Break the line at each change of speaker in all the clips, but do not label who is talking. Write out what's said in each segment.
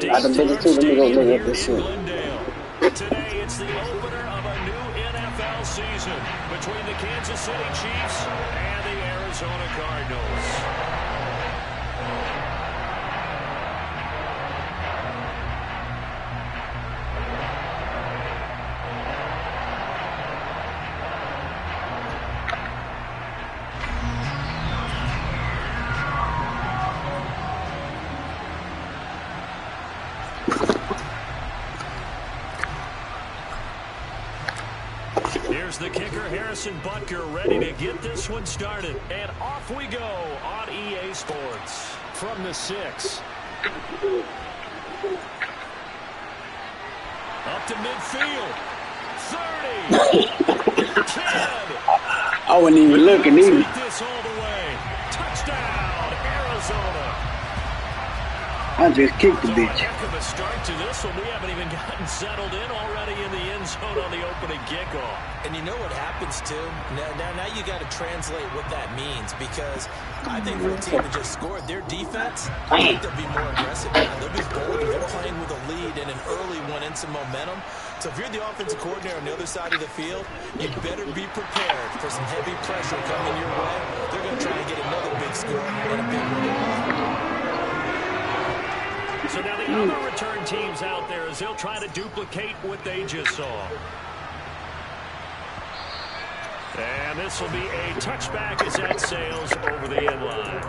I done been too. Let me go look at this shit.
Today, it's the opener of a new NFL season between the Kansas City Chiefs and the Arizona Cardinals. Here's the kicker, Harrison Butker, ready to get this one started. And off we go on EA Sports. From the 6. Up to midfield. 30. 10.
I wasn't even looking either.
Take this all the way. Touchdown, Arizona.
I just kicked the bitch.
Heck of a start to this one. We haven't even gotten settled in already in the end zone on the opening kickoff.
And you know what happens, too? Now you got to translate what that means, because I think for a team that just scored, their defense, I think they'll be more aggressive now. They'll be bolder. They're playing with a lead and an early one and some momentum. So if you're the offensive coordinator on the other side of the field, you better be prepared for some heavy pressure coming your way. They're going to try and get another big score and a big one.
So now the other return teams out there, as they'll try to duplicate what they just saw. And this will be a touchback as that sails over the end line.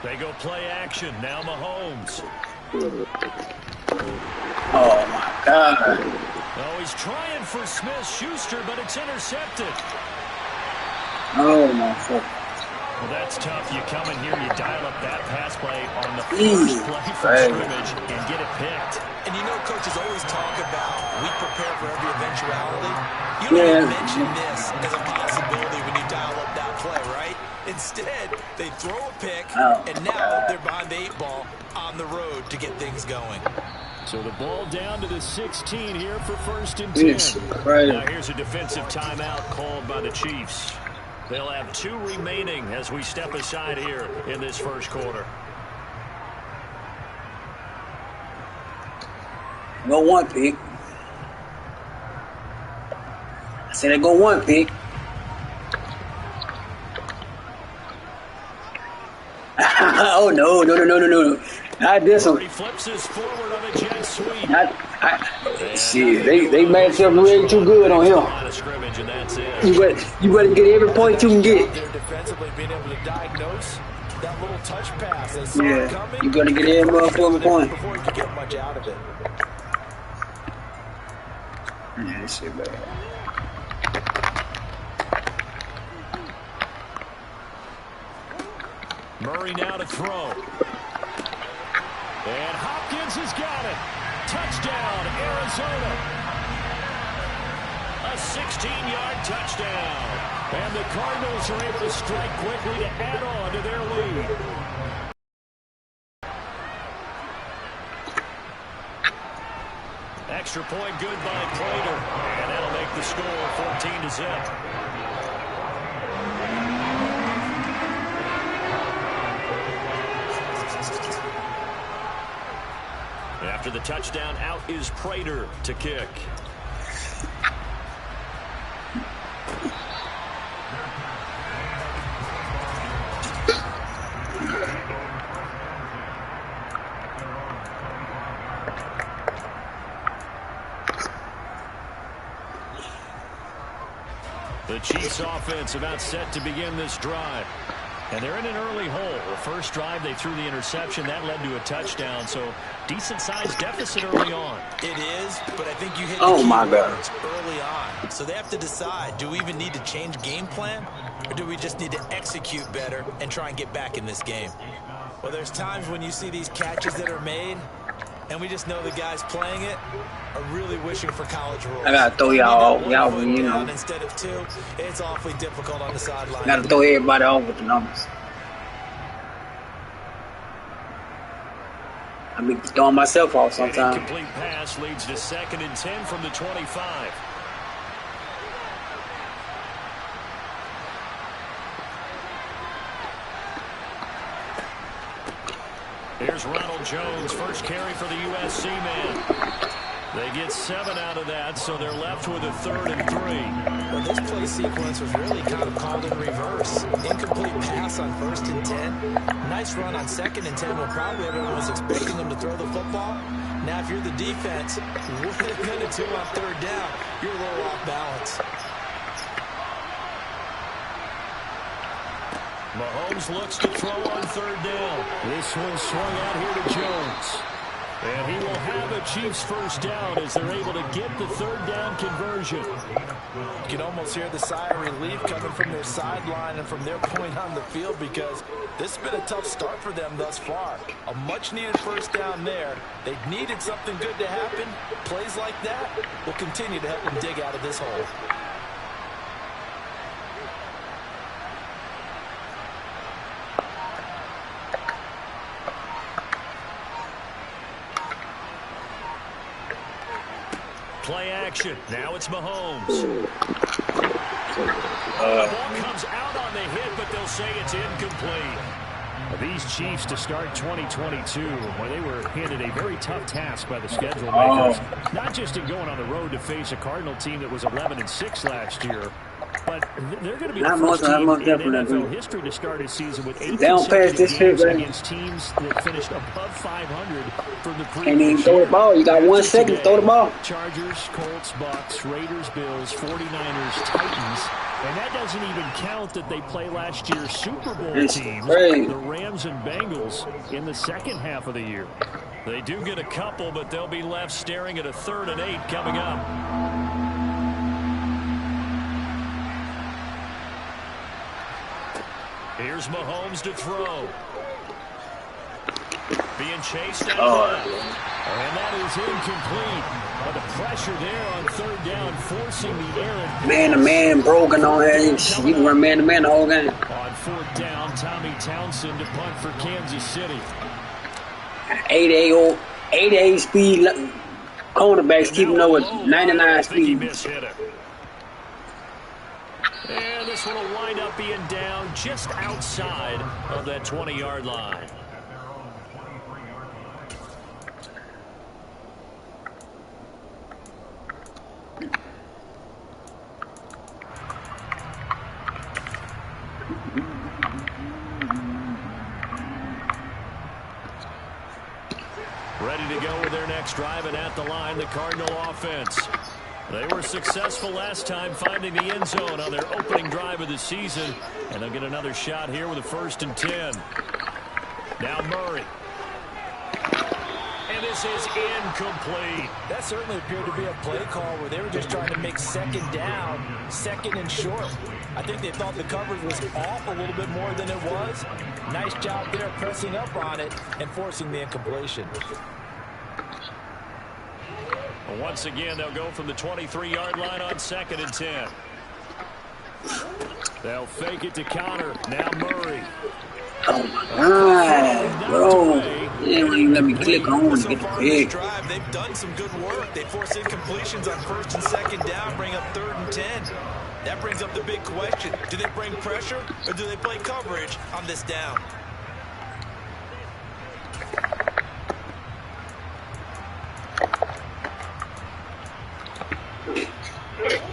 They go play action. Now Mahomes.
Oh, my God.
Oh, he's trying for Smith-Schuster, but it's intercepted.
Oh, my fuck.
Well, that's tough. You come in here, you dial up that pass play on the first play from scrimmage and get it picked.
And you know, coaches always talk about we prepare for every eventuality. You don't even mention this as a possibility when you dial up that play, right? Instead, they throw a pick, and now they're behind the 8 ball on the road to get things going.
So the ball down to the 16 here for 1st and 10. Now here's a defensive timeout called by the Chiefs. They'll have 2 remaining as we step aside here in this first quarter.
Go 1 pick. I said I go 1 pick. Oh, no. Not this one.
He flips this forward on a jet sweep.
Shit, they match up way too good on him. You better get every point you can get.
They're defensively being able to diagnose that little touch pass. They saw
Yeah,
it coming.
you gotta get every motherfucking point.
Before you can get much out of it.
Yeah, this shit bad.
Murray now to throw. And Hopkins has got it. Touchdown, Arizona. A 16-yard touchdown. And the Cardinals are able to strike quickly to add on to their lead. Extra point good by Prater. And that'll make the score 14-0. After the touchdown, out is Prater to kick. The Chiefs offense about set to begin this drive. And they're in an early hole. The first drive, they threw the interception. That led to a touchdown. So, decent-sized deficit early on.
It is, but I think you hit
the
key words early on. So they have to decide, do we even need to change game plan? Or do we just need to execute better and try and get back in this game? Well, there's times when you see these catches that are made, And we just know the guys playing it are really wishing for college rules.
I gotta throw y'all, you know.
Instead of 2, it's awfully difficult on the sideline.
Gotta throw everybody off with the numbers. I be throwing myself off sometimes.
An incomplete pass leads to 2nd and 10 from the 25. Here's Ronald Jones, first carry for the USC man. They get 7 out of that, so they're left with a 3rd and 3.
Well, this play sequence was really kind of called in reverse. Incomplete pass on 1st and 10. Nice run on 2nd and 10 when probably everyone was expecting them to throw the football. Now, if you're the defense, what are they going to do on 3rd down? You're a little off balance.
Mahomes looks to throw on 3rd down. This one swung out here to Jones. And he will have a Chiefs first down as they're able to get the 3rd down conversion.
You can almost hear the sigh of relief coming from their sideline and from their point on the field because this has been a tough start for them thus far. A much-needed first down there. They needed something good to happen. Plays like that will continue to help them dig out of this hole.
Play action. Now it's Mahomes. The ball comes out on the hit, but they'll say it's incomplete. These Chiefs to start 2022, where they were handed a very tough task by the schedule makers. Not just in going on the road to face a Cardinal team that was 11-6 last year, but they're going to be the first team in NFL history to start a season with 8 consecutive games against teams that finished above 500 from the previous year.
Can't even throw the ball. You got 1 second to throw the ball.
Chargers, Colts, Bucks, Raiders, Bills, 49ers, Titans. And that doesn't even count that they play last year's Super Bowl teams, the Rams and Bengals, in the second half of the year. They do get a couple, but they'll be left staring at a 3rd and 8 coming up. Here's Mahomes to throw. Being chased out left. And that is incomplete. But the pressure there on 3rd down, forcing the error.
Man-to-man broken on here. You can run man-to-man the whole game.
On 4th down, Tommy Townsend to punt for Kansas City.
88 speed cornerbacks keeping up with 99 speed.
And this one will wind up being down just outside of that 20-yard line. Ready to go with their next drive, and at the line, the Cardinal offense. They were successful last time finding the end zone on their opening drive of the season, and they'll get another shot here with a 1st and 10. Now Murray. And this is incomplete.
That certainly appeared to be a play call where they were just trying to make 2nd down, 2nd and short. I think they thought the coverage was off a little bit more than it was. Nice job there pressing up on it and forcing the incompletion.
Once again, they'll go from the 23-yard line on 2nd and 10. They'll fake it to Connor. Now Murray.
Oh my God, bro! They don't even let me click on to get the pick.
They've done some good work. They force incompletions on 1st and 2nd down, bring up 3rd and 10. That brings up the big question: do they bring pressure or do they play coverage on this down?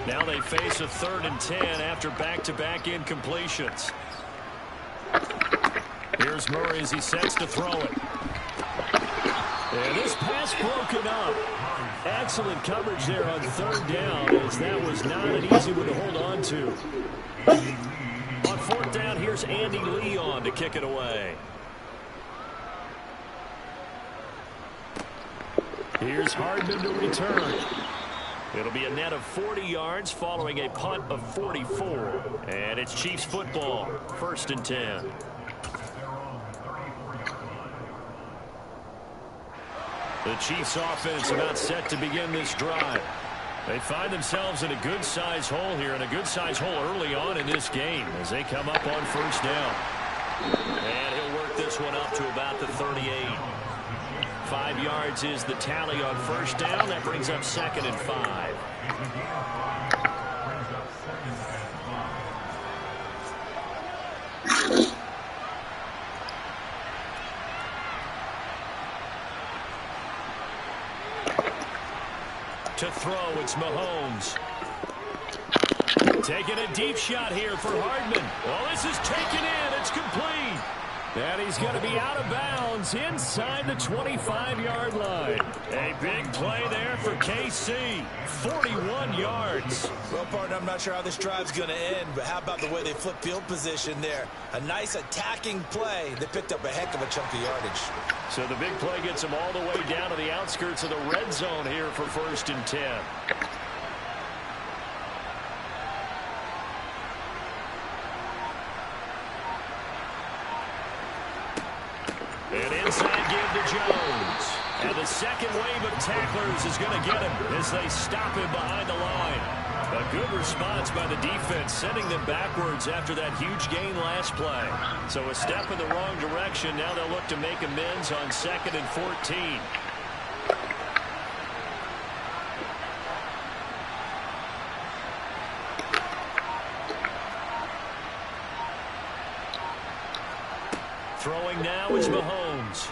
Now they face a 3rd and 10 after back-to-back incompletions. Here's Murray as he sets to throw it. And this pass broken up. Excellent coverage there on 3rd down, as that was not an easy one to hold on to. On 4th down, here's Andy Leon to kick it away. Here's Hardman to return. It'll be a net of 40 yards following a punt of 44. And it's Chiefs football, 1st and 10. The Chiefs offense about set to begin this drive. They find themselves in a good-sized hole here, and a good-sized hole early on in this game as they come up on first down. And he'll work this one up to about the 38. 5 yards is the tally on first down. That brings up 2nd and 5. To throw, it's Mahomes. Taking a deep shot here for Hardman. Well, this is taken in. It's complete. And he's going to be out of bounds inside the 25-yard line. A big play there for KC. 41 yards.
Well, partner, I'm not sure how this drive's going to end, but how about the way they flip field position there? A nice attacking play. They picked up a heck of a chunk of yardage.
So the big play gets them all the way down to the outskirts of the red zone here for 1st and 10. And inside give to Jones. And the second wave of tacklers is going to get him as they stop him behind the line. A good response by the defense, sending them backwards after that huge gain last play. So a step in the wrong direction. Now they'll look to make amends on 2nd and 14. Throwing now is Mahomes.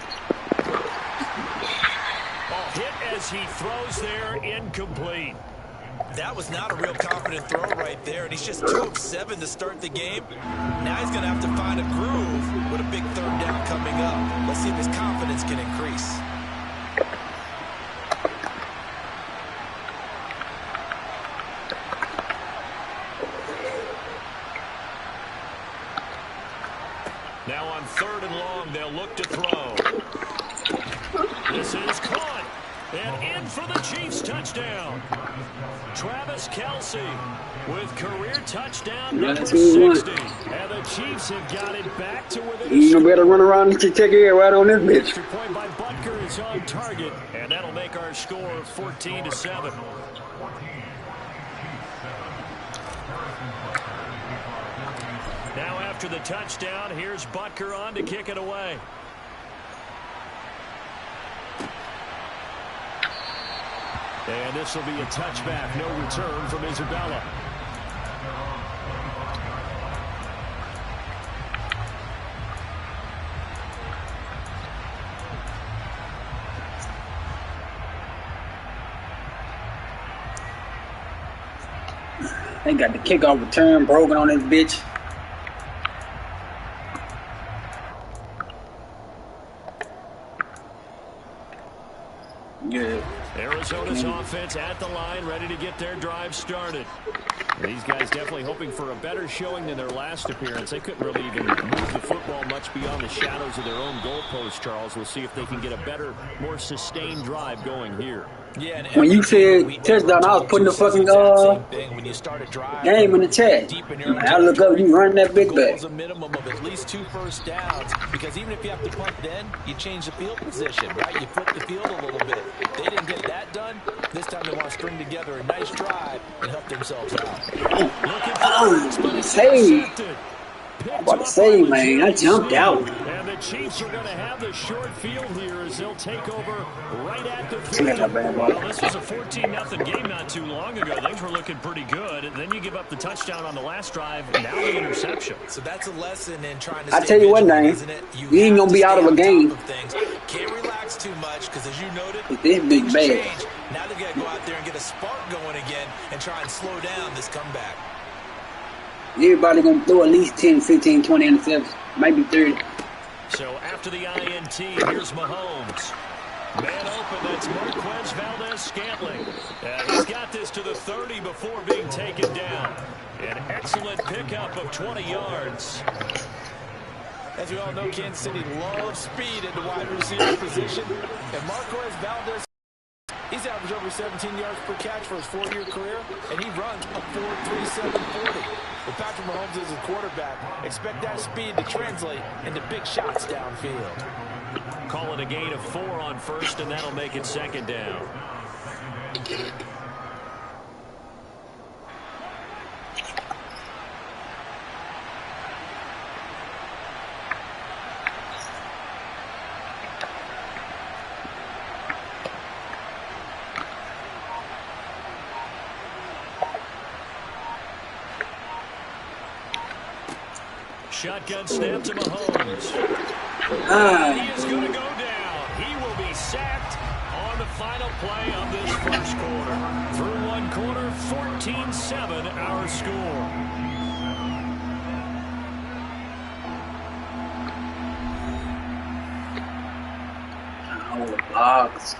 Hit as he throws there, incomplete.
That was not a real confident throw right there, and he's just 2 of 7 to start the game. Now he's going to have to find a groove with a big 3rd down coming up. Let's see if his confidence can increase.
Now on 3rd and long, they'll look to throw. This is caught. And in for the Chiefs touchdown. Travis Kelce with career touchdown number 60. And the Chiefs have got it back to within.
You better run around and take it right on this bitch.
Extra point by Butker is on target. And that'll make our score 14-7. Now after the touchdown, here's Butker on to kick it away. And this will be a touchback, no return from Isabella.
They got the kickoff return broken on this bitch. Yeah.
Arizona's offense at the line, ready to get their drive started. These guys definitely hoping for a better showing than their last appearance. They couldn't really even move the football much beyond the shadows of their own goalpost, Charles. We'll see if they can get a better, more sustained drive going here.
Yeah,
when you said touchdown, I was putting the fucking game in the chat. I look up, you run that big back.
A minimum of at least 2 first downs, because even if you have to punt then, you change the field position, right? You flip the field a little bit. They didn't get that done. This time they want to string together a nice drive and help themselves out.
I'm about to say, man, I jumped out.
And the Chiefs are going to have the short field here as they'll take over right at the 50. Well, this was a 14-0 game not too long ago. Things were looking pretty good. And then you give up the touchdown on the last drive, now the interception.
So that's a lesson in trying to
I tell you what, man, you ain't going to be out of a game.
Can't relax too much because, as you noted,
this big bad.
Now they've got to go out there and get a spark going again and try and slow down this comeback.
Everybody going to throw at least 10, 15, 20 interceptions, maybe 30.
So after the INT, here's Mahomes. Man open, that's Marquez Valdez-Scantling. He's got this to the 30 before being taken down. An excellent pickup of 20 yards.
As we all know, Kansas City loves speed in the wide receiver position. And Marquez Valdez He's averaged over 17 yards per catch for his 4-year career, and he runs a 4.37 40. With Patrick Mahomes as his quarterback, expect that speed to translate into big shots downfield.
Call it a gain of 4 on first, and that'll make it second down. Shotgun snap to Mahomes. He is going to go down. He will be sacked on the final play of this first quarter. Through one quarter, 14-7 our score.
Box.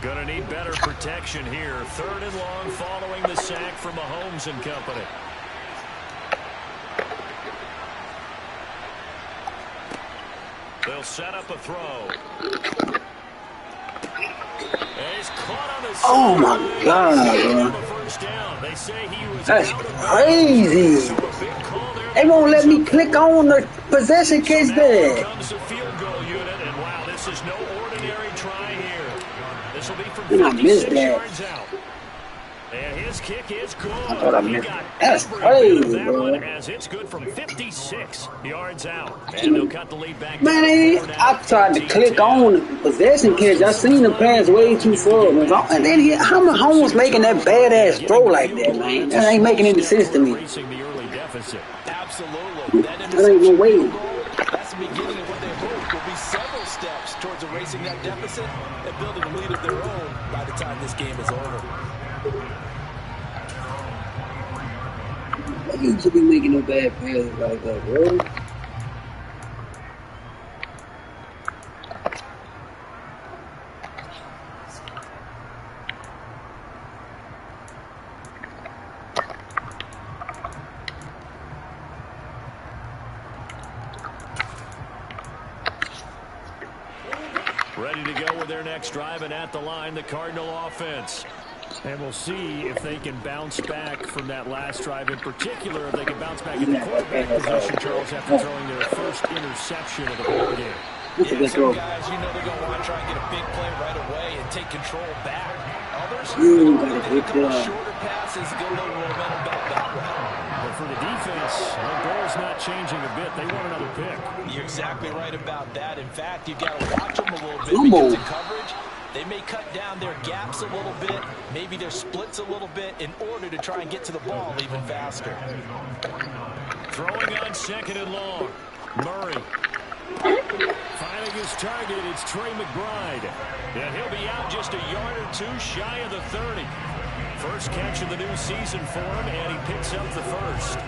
Gonna need better protection here. 3rd and long following the sack from Mahomes and company. They'll set up a throw. He's caught on the side.
Oh my God, bro.
First down. They say he was
That's crazy. They won't let me click on the possession case there.
Comes the field goal unit, and wow, this is no ordinary try here. This will be from
I missed
56
that.
yards out. And his kick is good.
I thought I missed
He got
it. That's
every
crazy,
bit of that
bro.
one, as it's good from 56 yards out. And they'll cut the lead back.
Man, I tried to click on the possession catch. I seen the pass way too far. And then how Mahomes making that badass throw like that, man? That ain't making any sense to me.
Absolutely.
That ain't no way.
That's the beginning of what they hope will be several steps towards erasing that deficit and building a lead of their own by the time this game is over.
You should be making no bad passes like that, bro.
Ready to go with their next drive, and at the line, the Cardinal offense. And we'll see if they can bounce back from that last drive. In particular, if they can bounce back in the quarterback position, Charles, after throwing their first interception of the ball game.
Yeah, some guys, you know they're going to want to try and get a big play right away and take control back. Others, a couple shorter passes, get a little momentum back that way.
But for the defense, their goal's not changing a bit. They want another pick.
You're exactly right about that. In fact, you've got to watch them a little bit because in coverage, they may cut down their gaps a little bit, maybe their splits a little bit in order to try and get to the ball even faster.
Throwing on 2nd and long. Murray. Finding his target, it's Trey McBride. And he'll be out just a yard or two shy of the 30. First catch of the new season for him, and he picks up the first.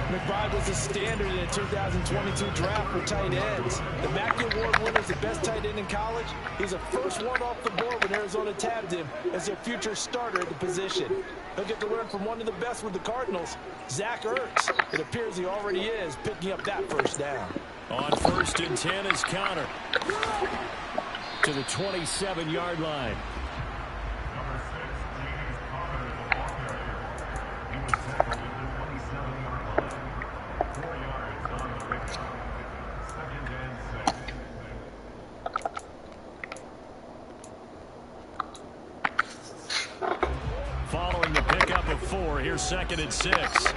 McBride was a standard in the 2022 draft for tight ends. The Mackey Award winner is the best tight end in college. He's the first one off the board when Arizona tabbed him as their future starter at the position. He'll get to learn from one of the best with the Cardinals, Zach Ertz. It appears he already is picking up that first down.
On 1st and 10 is Connor to the 27-yard line. Following the pickup of 4, here's 2nd and 6.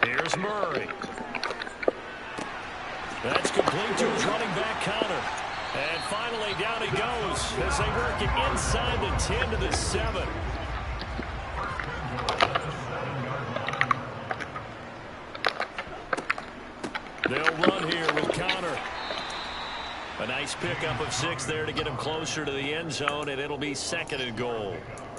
Here's Murray. That's complete to his running back, Connor. And finally down he goes as they work it inside the 10 to the 7. They'll run here with Connor. A nice pickup of 6 there to get him closer to the end zone, and it'll be 2nd and goal.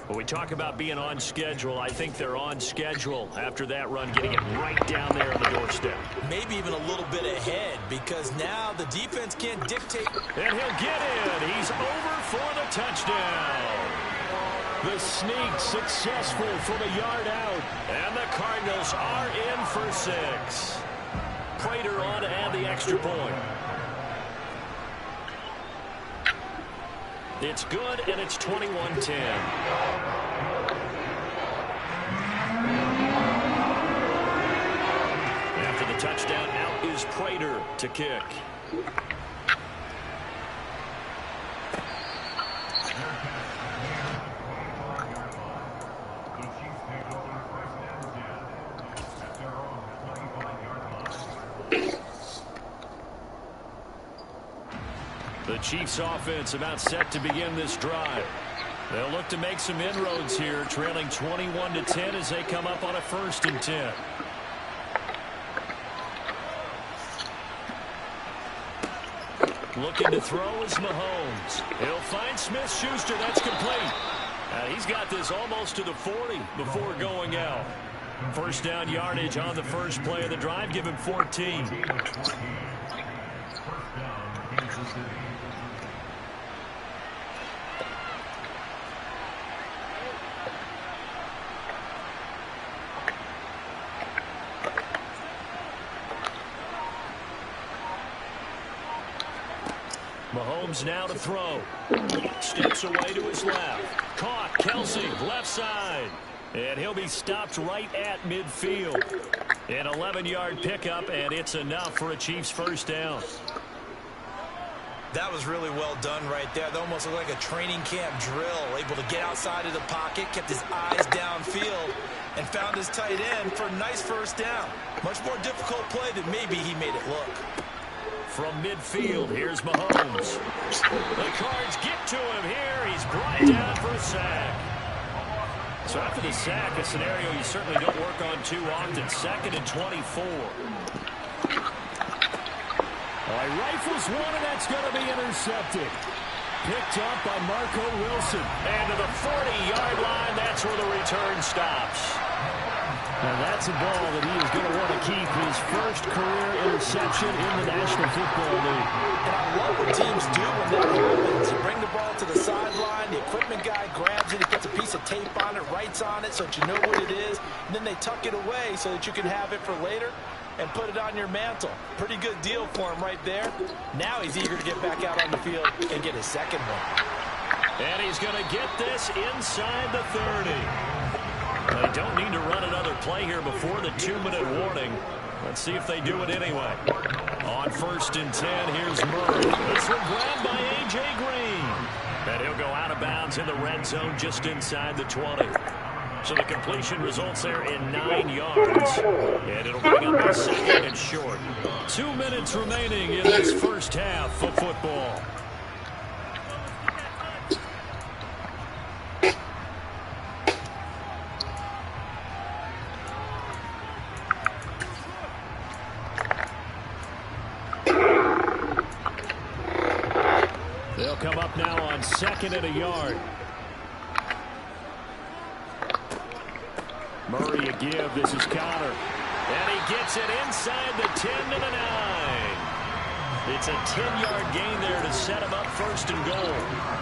When we talk about being on schedule, I think they're on schedule after that run, getting it right down there on the doorstep.
Maybe even a little bit ahead, because now the defense can't dictate.
And he'll get in. He's over for the touchdown. The sneak successful from a yard out. And the Cardinals are in for 6. Prater on to add the extra point. It's good, and it's 21-10. After the touchdown, out is Prater to kick. The Chiefs offense about set to begin this drive. They'll look to make some inroads here, trailing 21-10 as they come up on a 1st and 10. Looking to throw is Mahomes. He'll find Smith-Schuster. That's complete. He's got this almost to the 40 before going out. First down yardage on the first play of the drive. Give him 14. Mahomes now to throw. Steps away to his left. Caught. Kelsey, left side. And he'll be stopped right at midfield. An 11-yard pickup, and it's enough for a Chiefs first down.
That was really well done right there. That almost looked like a training camp drill. Able to get outside of the pocket, kept his eyes downfield, and found his tight end for a nice first down. Much more difficult play than maybe he made it look.
From midfield, here's Mahomes. The Cards get to him here. He's brought down for a sack. So after the sack, a scenario you certainly don't work on too often. 2nd and 24. Rifles one, and that's going to be intercepted. Picked up by Marco Wilson. And to the 40-yard line, that's where the return stops. Now that's a ball that he is going to want to keep, his first career interception in the National Football League.
And I love what teams do when that happens. You bring the ball to the sideline, the equipment guy grabs it, he puts a piece of tape on it, writes on it so that you know what it is, and then they tuck it away so that you can have it for later and put it on your mantle. Pretty good deal for him right there. Now he's eager to get back out on the field and get his second one.
And he's going to get this inside the 30. They don't need to run another play here before the 2-minute warning. Let's see if they do it anyway. On 1st and 10, here's Murray. This one grabbed by A.J. Green. And he'll go out of bounds in the red zone just inside the 20. So the completion results there in 9 yards. And it'll bring up a 2nd and short. 2 minutes remaining in this first half of football. They'll come up now on 2nd and a yard. Murray a give. This is Connor. And he gets it inside the 10 to the 9. It's a 10-yard gain there to set him up 1st and goal.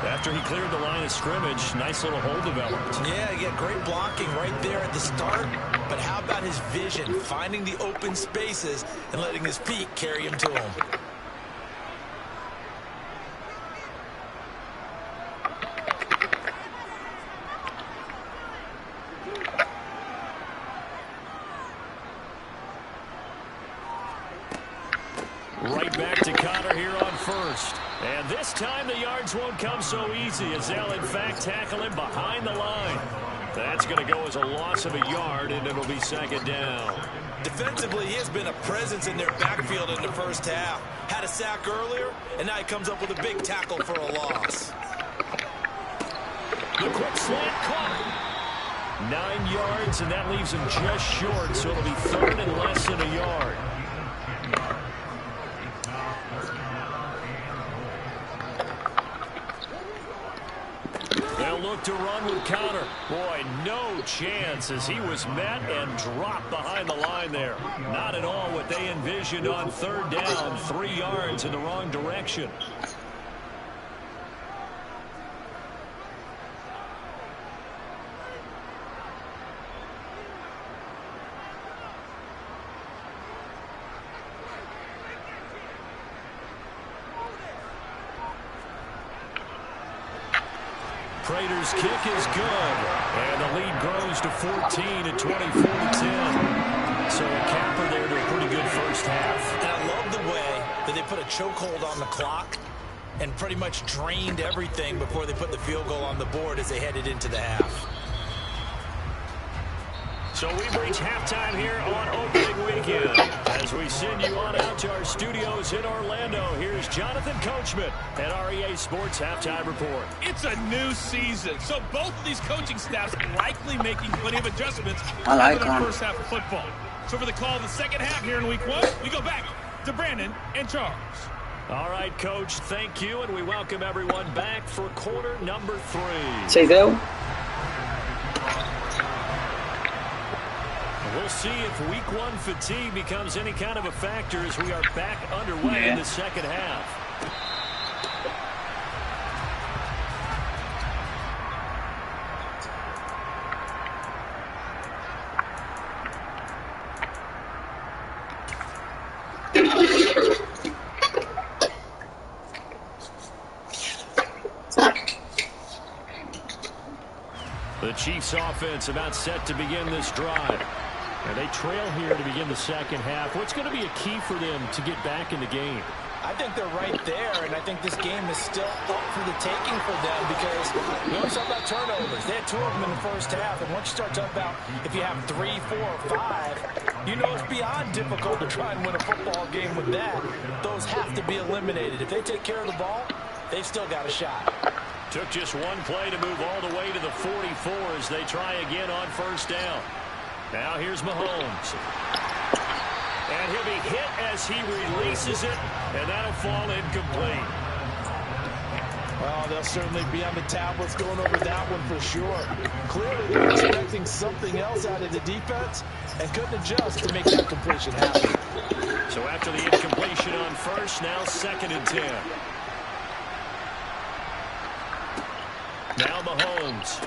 After he cleared the line of scrimmage, nice little hole developed.
Yeah, he got great blocking right there at the start. But how about his vision, finding the open spaces and letting his feet carry him to him?
Right back to Connor here on 1st. And this time the yards won't come so easy as they'll in fact tackle him behind the line. That's going to go as a loss of a yard, and it'll be 2nd down.
Defensively, he has been a presence in their backfield in the first half. Had a sack earlier, and now he comes up with a big tackle for a loss.
The quick slant caught. 9 yards, and that leaves him just short, so it'll be 3rd and less than a yard. They'll look to run with Connor. Boy, no chance as he was met and dropped behind the line there. Not at all what they envisioned on 3rd down. 3 yards in the wrong direction. Prater's kick is good. And the lead grows to 14 at 24-10. So a capper there to a pretty good first half.
And I love the way that they put a chokehold on the clock and pretty much drained everything before they put the field goal on the board as they headed into the half.
So we've reached halftime here on opening weekend. As we send you on out to our studios in Orlando, here's Jonathan Coachman at REA Sports Halftime Report.
It's a new season, so both of these coaching staffs likely making plenty of adjustments
I like
for the first half of football. So for the call of the second half here in week 1, we go back to Brandon and Charles.
All right, Coach, thank you, and we welcome everyone back for quarter number 3.
Say that.
We'll see if week 1 fatigue becomes any kind of a factor as we are back underway in the second half. The Chiefs offense about set to begin this drive. And they trail here to begin the second half. What's going to be a key for them to get back in the game?
I think they're right there, and I think this game is still up for the taking for them because we always talk about turnovers. They had 2 of them in the first half, and once you start talking about if you have 3, 4, or 5, you know it's beyond difficult to try and win a football game with that. Those have to be eliminated. If they take care of the ball, they've still got a shot.
Took just one play to move all the way to the 44 as they try again on first down. Now here's Mahomes. And he'll be hit as he releases it, and that'll fall incomplete.
Well, they'll certainly be on the tablets going over that one for sure. Clearly, they're expecting something else out of the defense and couldn't adjust to make that completion happen.
So after the incompletion on first, now 2nd and 10. Now Mahomes.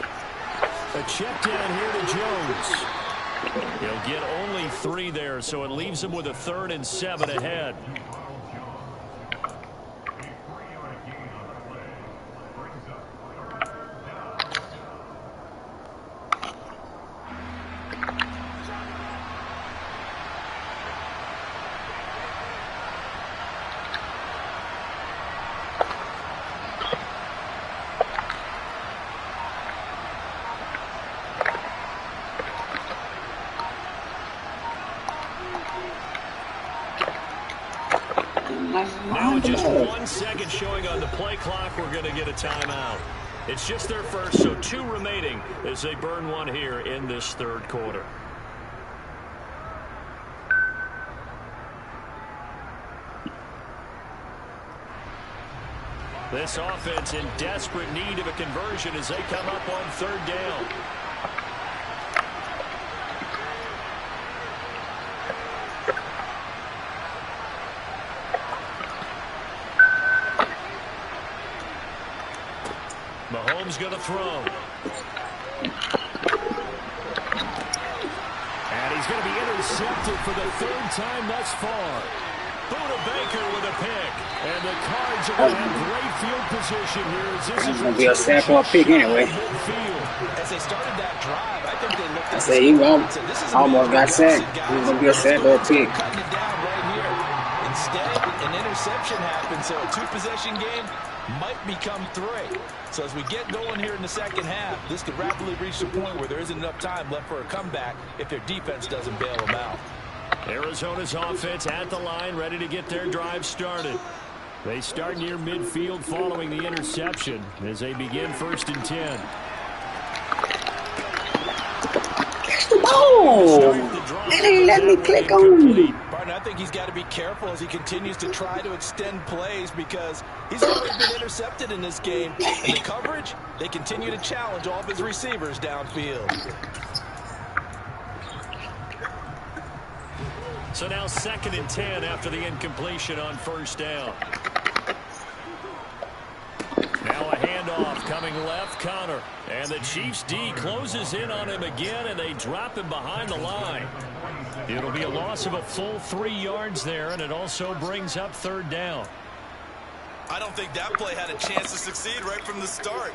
A check down here to Jones. He'll get only 3 there, so it leaves him with a 3rd and 7 ahead. Now with just 1 second showing on the play clock, we're going to get a timeout. It's just their first, so 2 remaining as they burn 1 here in this 3rd quarter. This offense in desperate need of a conversion as they come up on 3rd down. Mahomes going to throw. And he's going to be intercepted for the 3rd time thus far. Buda Baker with a pick. And the Cards are going to have great field position here. As this is
going to be a sack or a pick anyway.
As they started that drive, I think they looked at
I say he won't. Almost got sacked. He's going to be a sack or a pick.
Cutting it down right here. Instead, an interception happened, so a 2-possession game might become 3. So as we get going here in the second half, this could rapidly reach the point where there isn't enough time left for a comeback if their defense doesn't bail them out.
Arizona's offense at the line, ready to get their drive started. They start near midfield following the interception as they begin 1st and 10.
Catch the ball! That ain't let me click on.
I think he's got to be careful as he continues to try to extend plays because he's already been intercepted in this game. And the coverage, they continue to challenge all of his receivers downfield.
So now 2nd and 10 after the incompletion on 1st down. Now a handoff coming left, Connor. And the Chiefs D closes in on him again, and they drop him behind the line. It'll be a loss of a full 3 yards there, and it also brings up 3rd down.
I don't think that play had a chance to succeed right from the start.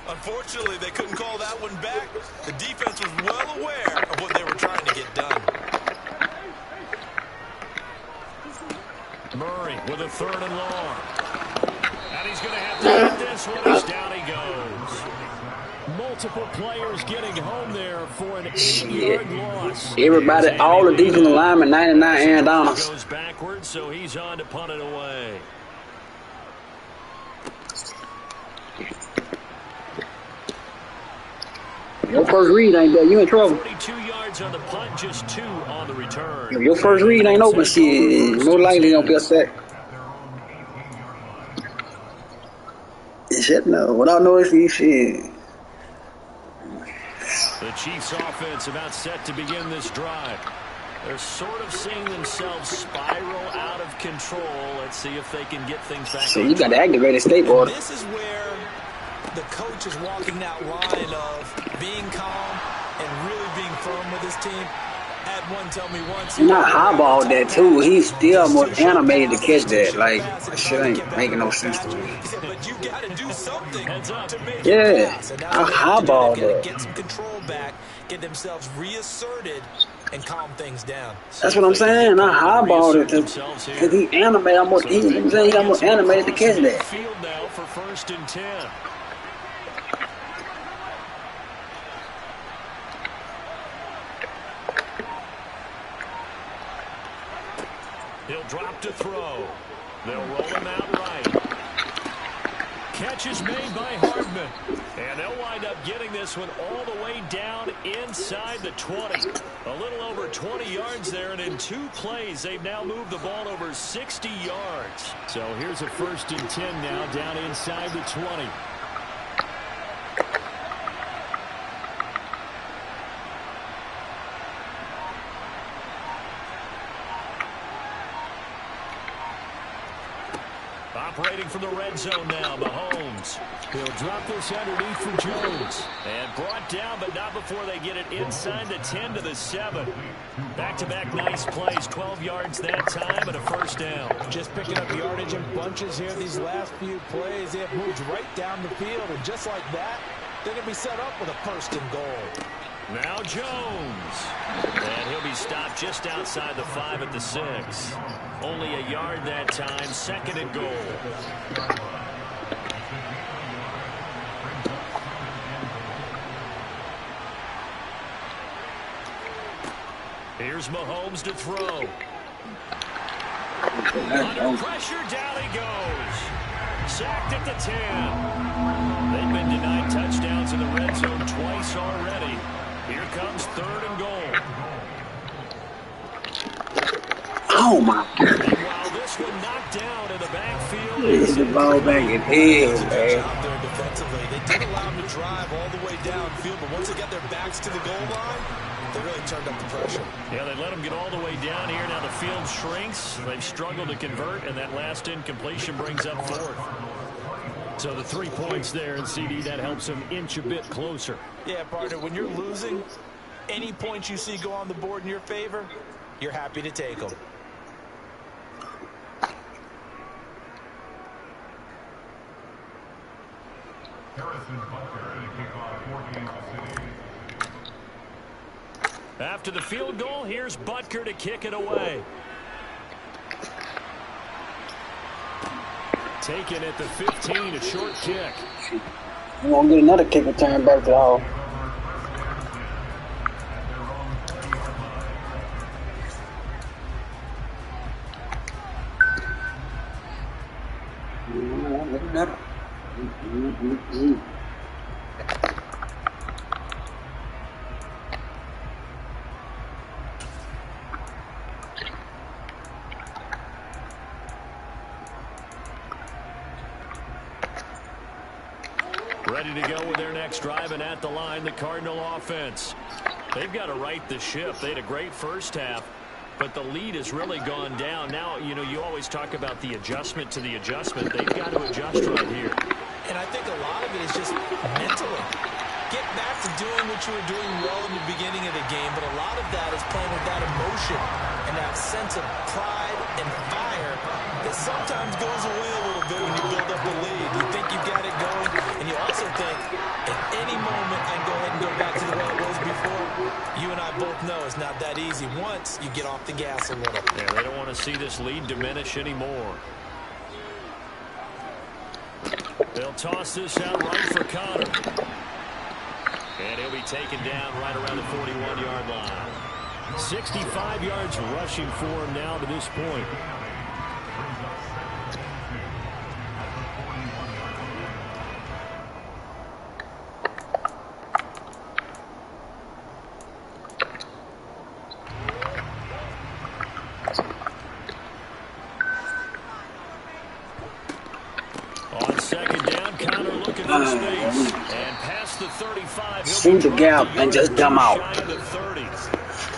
Unfortunately, they couldn't call that one back. The defense was well aware of what they were trying to get done.
Murray with a 3rd and long. And he's going to have to get this one as down he goes. Multiple players getting home there for an 8-yard loss.
Everybody, all the defensive linemen, 99 Aaron Donald.
Goes backwards, so he's on to punt it away.
Your first read ain't there. You in trouble.
42 yards on the punt, just 2 on the return.
If your first read ain't open, shit, more likely gonna be a sack. Shit, no. Without noticing, shit.
The Chiefs' offense about set to begin this drive. They're sort of seeing themselves spiral out of control. Let's see if they can get things back.
So you got to activate a state order.
This is where the coach is walking that line of being calm and really being firm with his team. Had one tell me once.
He not highballed that too. He's still more animated to catch that. Like, shit ain't making no sense to me.
But you got to do something to make
yeah, I highballed that.
Get some control back, get themselves reasserted, and calm things down.
That's what I'm saying. I highballed it because he animated. I'm more, he got more animated to catch that.
Field now for 1st and 10. He'll drop to throw. They'll roll him out right. Catch is made by Hardman. And they'll wind up getting this one all the way down inside the 20. A little over 20 yards there, and in 2 plays, they've now moved the ball over 60 yards. So here's a 1st and 10 now down inside the 20. Operating from the red zone now, Mahomes. He'll drop this underneath for Jones. And brought down, but not before they get it inside the 10 to the 7. Back-to-back nice plays, 12 yards that time and a 1st down.
Just picking up yardage in bunches here these last few plays. They have moved right down the field, and just like that, they're going to be set up with a 1st and goal.
Now Jones. And he'll be stopped just outside the 5 at the 6. Only a yard that time, 2nd and goal. Here's Mahomes to throw. Under pressure, down he goes. Sacked at the 10. They've been denied touchdowns in the red zone twice already. Here comes 3rd and goal.
Oh my God.
And while this one knocked down in the backfield,
It's the ball back in head, man.
Out there defensively, they did allow them to drive all the way downfield, but once they got their backs to the goal line, they really turned up the pressure.
Yeah, they let them get all the way down here. Now the field shrinks. They've struggled to convert, and that last incompletion brings up 4th. So the 3 points there, and CD, that helps them inch a bit closer.
Yeah, partner, when you're losing, any points you see go on the board in your favor, you're happy to take them.
After the field goal, here's Butker to kick it away. Taken at the 15, a short kick.
We won't get another kick return back to the hall.
Ready to go with their next drive, and at the line, the Cardinal offense. They've got to right the ship. They had a great first half, but the lead has really gone down. Now, you know, you always talk about the adjustment to the adjustment. They've got to adjust right here.
And I think a lot of it is just mentally. Get back to doing what you were doing well in the beginning of the game, but a lot of that is playing with that emotion and that sense of pride and fire it sometimes goes away a little bit when you build up a lead. You think you've got it going, and you also think at any moment I can go ahead and go back to the way it was before. You and I both know it's not that easy once you get off the gas a little.
Yeah, they don't want to see this lead diminish anymore. They'll toss this out right for Connor. And he'll be taken down right around the 41-yard line. 65 yards rushing for him now to this point. On second down, Connor looking for space. And past the 35.
Shoot the gap and just dumb out.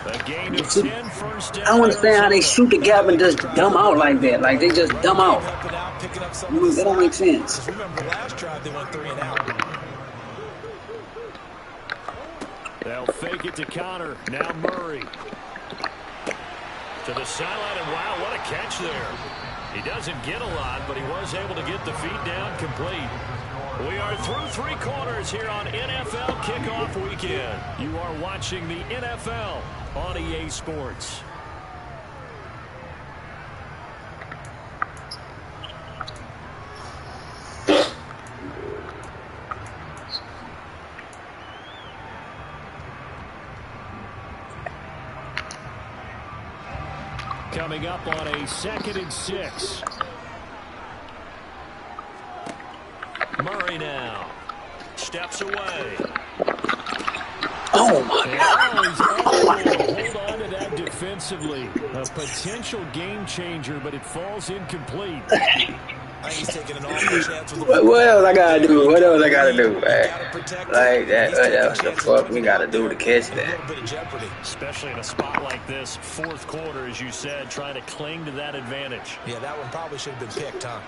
A gain of 10, first down.
I don't understand how they shoot the gap and just dumb out like that. Like they just dumb out. That don't make sense.
Remember last drive they went 3 and out.
They'll fake it to Connor. Now Murray. To the sideline, and wow, what a catch there. He doesn't get a lot, but he was able to get the feet down complete. We are through 3 quarters here on NFL Kickoff Weekend. You are watching the NFL on EA Sports. Coming up on a 2nd and 6. Murray now steps away.
Oh my God!
He's hold on to that defensively. A potential game changer, but it falls incomplete.
He's taking an awful chance with
What else I gotta do? What else I gotta do, man? Like that? What else the fuck we gotta do to catch that?
Especially in a spot like this, 4th quarter, as you said, trying to cling to that advantage.
Yeah, that one probably should have been picked, huh?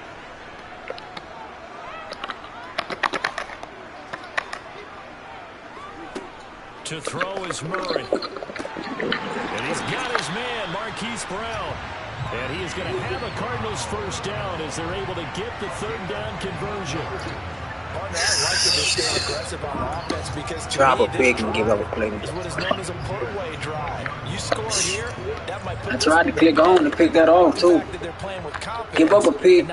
To throw is Murray. And he's got his man, Marquise Brown. And he is going to have a Cardinals first down as they're able to get the 3rd down conversion.
I like that they stay aggressive on offense because
drop a pick and give up a play.
Is what is known as a put-away drive. You score here, that might put
I tried to click on to pick that off too. Give up a pick.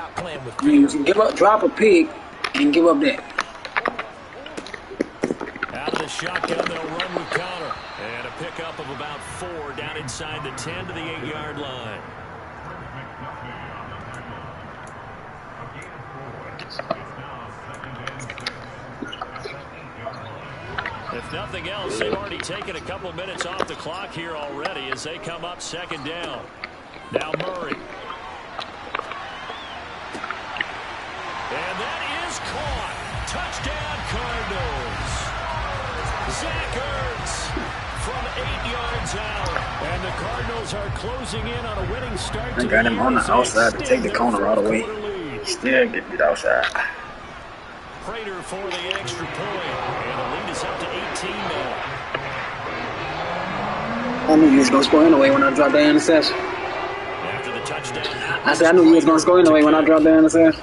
Give up, drop a pick, and give up that.
Out of the shotgun, they'll run with Connor. And a pickup of about 4 down inside the 10 to the 8-yard line. If nothing else, they've already taken a couple minutes off the clock here already as they come up 2nd down. Now Murray. And that is caught. Touchdown Cardinals. Zach Ertz from 8 yards out. And the Cardinals are closing in on a winning start.
I got him on the outside to take the corner all the way. Still get it outside.
Prater for the extra point. And the lead is up to 18 now.
I knew you was going to score anyway when I dropped the interception.
After the touchdown.
I said I knew you was going to score anyway when I dropped the interception.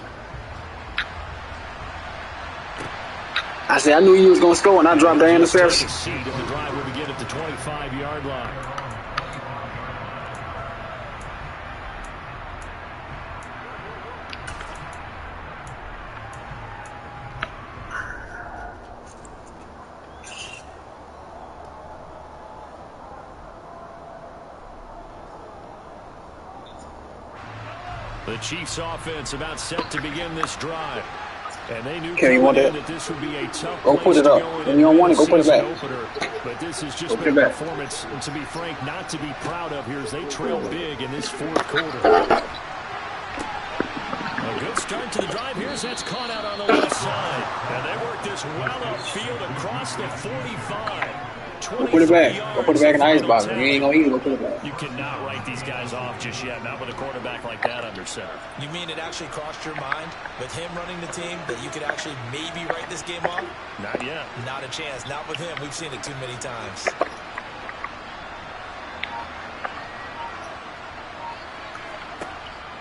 I said I knew you was going to score when I dropped the interception.
And the drive will begin at the 25-yard line. The Chiefs offense about set to begin this drive. And they knew that this would be a tough
go put it up. When you don't want it, go put it back.
But this is just been a performance, and to be frank, not to be proud of here as they trail big in this 4th quarter. A good start to the drive here as that's caught out on the left side. And they work this well upfield across the 45.
Go put it back. Go put it back in the icebox. You ain't going to eat it, go put it back.
You cannot write these guys off just yet, not with a quarterback like that under center.
You mean it actually crossed your mind with him running the team that you could actually maybe write this game off?
Not yet.
Not a chance. Not with him. We've seen it too many times.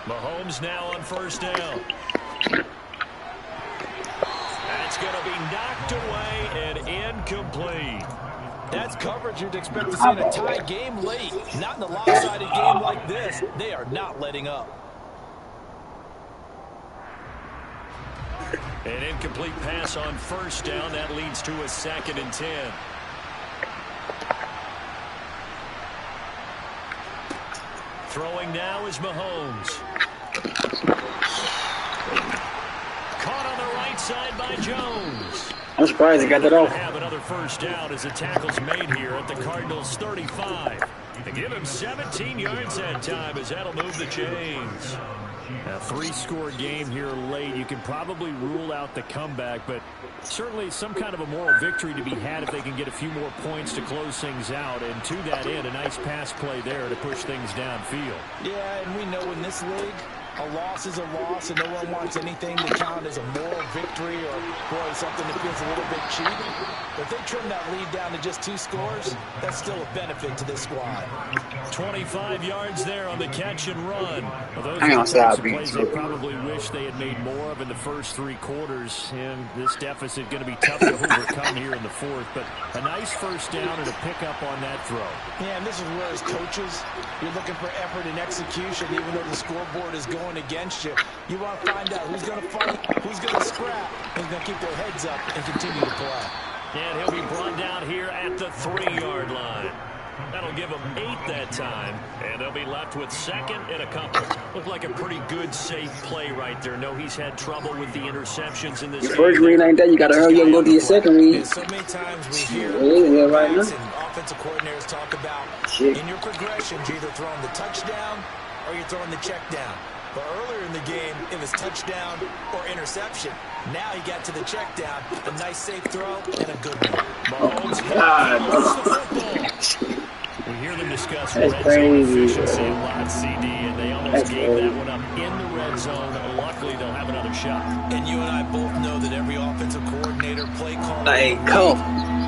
Mahomes now on first down. That's going to be knocked away and incomplete.
That's coverage you'd expect to see in a tie game late. Not in a lopsided game like this. They are not letting up.
An incomplete pass on first down. That leads to a 2nd and 10. Throwing now is Mahomes. Caught on the right side by Jones.
I'm surprised he got that off.
Have another first down as the tackle's made here at the Cardinals' 35. They give him 17 yards that time as that'll move the chains. A 3-score game here late. You can probably rule out the comeback, but certainly some kind of a moral victory to be had if they can get a few more points to close things out. And to that end, a nice pass play there to push things downfield.
Yeah, and we know in this league, a loss is a loss, and no one wants anything to count as a moral victory or, boy, something that feels a little bit cheap. But if they trim that lead down to just 2 scores, that's still a benefit to this squad.
25 yards there on the catch and run. Well, those
Hang
are
on,
the types of
Sal,
plays they probably wish they had made more of in the first 3 quarters. And this deficit going to be tough to overcome here in the 4th. But a nice first down and a pickup on that throw.
Yeah, and this is where, as coaches, you're looking for effort and execution, even though the scoreboard is going against you. You want to find out who's going to fight, who's going to scrap, who's going to keep their heads up and continue to play.
And he'll be brought down here at the 3-yard line. That'll give them 8 that time, and they'll be left with 2nd and a couple. Looked like a pretty good, safe play right there. No, he's had trouble with the interceptions in this
Your first read ain't that. You got to hurry up and go to your second read.
And so many times we hear
right now.
offensive coordinators talk about in your progressions, you're either throwing the touchdown or you're throwing the check down. But earlier in the game, it was touchdown or interception. Now he got to the check down, a nice safe throw, and a good one.
Mahomes we hear them discuss
That's
red
crazy.
zone efficiency a lot, CD, and they almost gave that one up in the red zone. Luckily, they'll have another shot.
And you and I both know that every offensive coordinator, play caller,
Hey, come.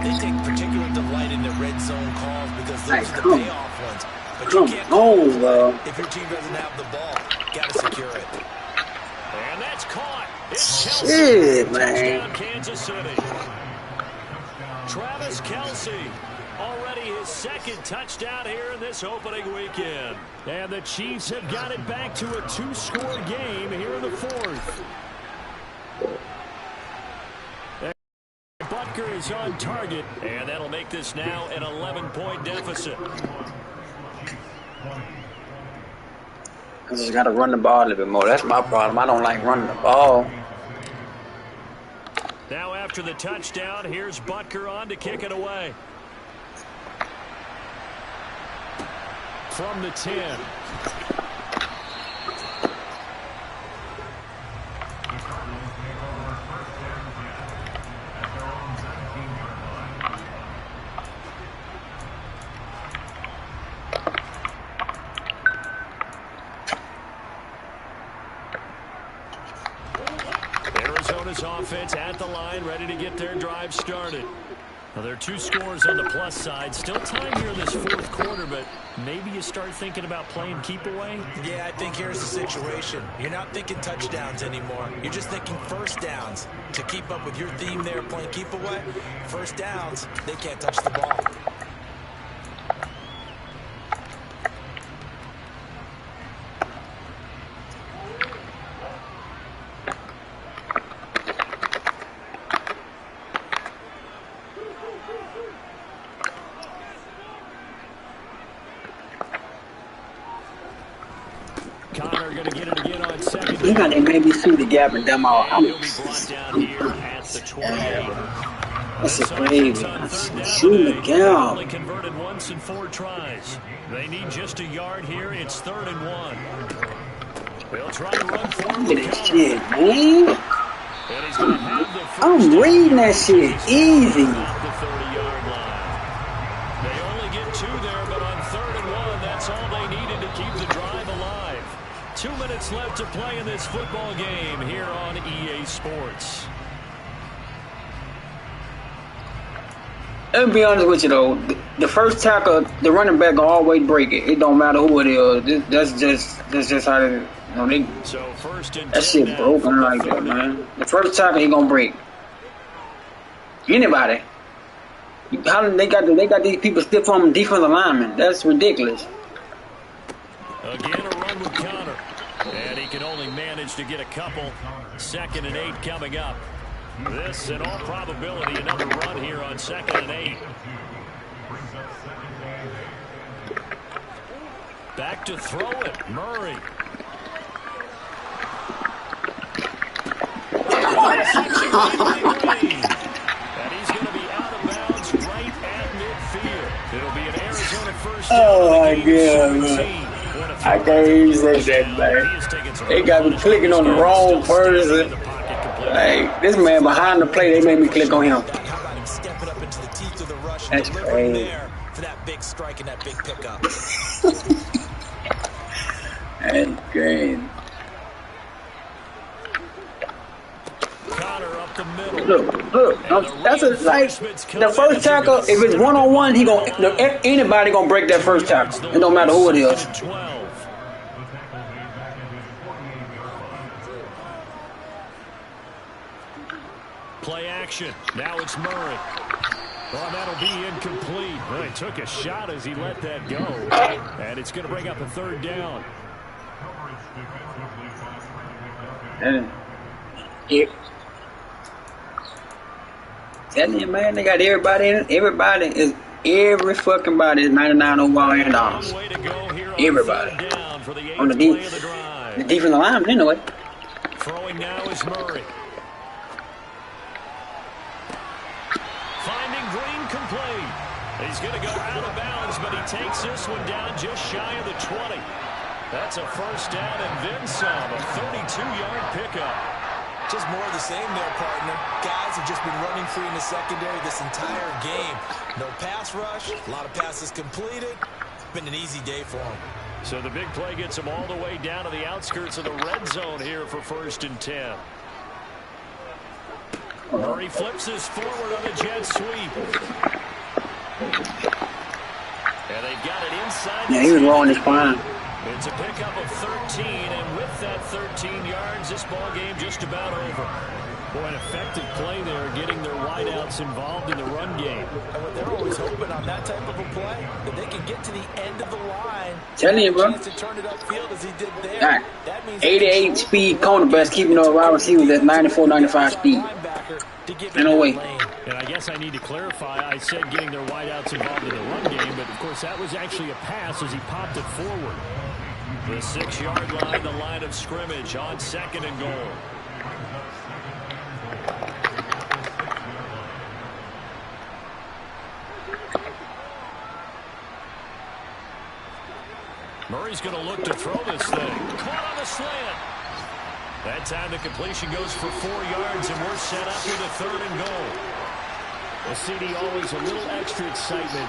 they take particular delight in the red zone calls because those are the
come.
payoff ones. But
Come
you can't call
on,
it
bro.
if your team doesn't have the ball. Got to secure it.
And that's caught. It's Kelsey.
Shit, man.
Touchdown, Kansas City. Travis Kelsey. Already his 2nd touchdown here in this opening weekend. And the Chiefs have got it back to a 2-score game here in the 4th. Butker is on target, and that'll make this now an 11-point deficit.
I just got to run the ball a little bit more. That's my problem. I don't like running the ball.
Now after the touchdown, here's Butker on to kick it away. From the 10. Arizona's offense at the line, ready to get their drive started. Now, there are 2 scores on the plus side. Still time here in this 4th quarter, but maybe you start thinking about playing keep away?
Yeah, I think here's the situation. You're not thinking touchdowns anymore. You're just thinking first downs. To keep up with your theme there, playing keep away, first downs, they can't touch the ball.
Connor going to get it again on 2nd.
You got to maybe see the gap and them all.
And he'll be brought down here at the 28.
That's a crazy. Shoot the gap.
Only converted once in 4 tries. They need just a yard here. It's 3rd and 1. They'll try to run forward.
Look at that shit, man.
And he's going to have the first
I'm reading that shit easy.
off the 30-yard line. They only get 2 there, but on 3rd and 1, that's all they needed to keep the drive alive. 2 minutes left to play in this football game here on EA Sports.
Let me be honest with you though. The first tackle, the running back will always break it. It don't matter who it is. That's just how No, they,
So first and
that shit broken like that, man. The first tackle he gonna break. Anybody. How they got these people stiff on defensive linemen? That's ridiculous.
Again, a run with Connor. And he can only manage to get a couple. 2nd and 8 coming up. This, in all probability, another run here on 2nd and 8. Back to throw it. Murray. And he's going to be out of bounds right at midfield. It'll be an Arizona first down.
Oh, my God, man. I can't even say that, man. They got me clicking on the wrong person. Like, this man behind the play, they made me click on him. That's crazy.
For that big strike and that big pickup.
That's crazy.
Connor up the middle.
Look. That's like the first tackle. If it's one-on-one, anybody gonna break that first tackle. It don't matter who it is.
12. Play action. Now it's Murray. Well, that'll be incomplete. Well, he took a shot as he let that go. And it's going to bring up a 3rd down.
Telling you, man, they got everybody in it. Every fucking body is 99 overall $100. Everybody. On the defensive line, anyway.
Throwing now is Murray. Finding Green complete. He's going to go out of bounds, but he takes this one down just shy of the 20. That's a first down and then some. A 32-yard pickup.
Just more of the same there, partner. Guys have just been running free in the secondary this entire game. No pass rush, a lot of passes completed. It's been an easy day for them.
So the big play gets him all the way down to the outskirts of the red zone here for 1st and 10. Murray flips this forward on a jet sweep. And they've got it inside.
Yeah, he was rolling his spine.
It's a pickup of 13, and with that 13 yards, this ball game just about over. Boy, an effective play there, getting their wideouts involved in the run game.
And what they're always hoping on that type of a play, that they can get to the end of the line.
Telling you, bro.
To turn it upfield as he did there.
Right.
That means
88 speed cornerbacks keeping those wide receivers at 94, 95 speed. No way.
And I guess I need to clarify, I said getting their wideouts involved in the run game, but of course that was actually a pass as he popped it forward. The 6-yard line, the line of scrimmage on 2nd and goal. Murray's going to look to throw this thing. Caught on the slant. That time the completion goes for 4 yards, and we're set up with a 3rd and goal. Well, CD, always a little extra excitement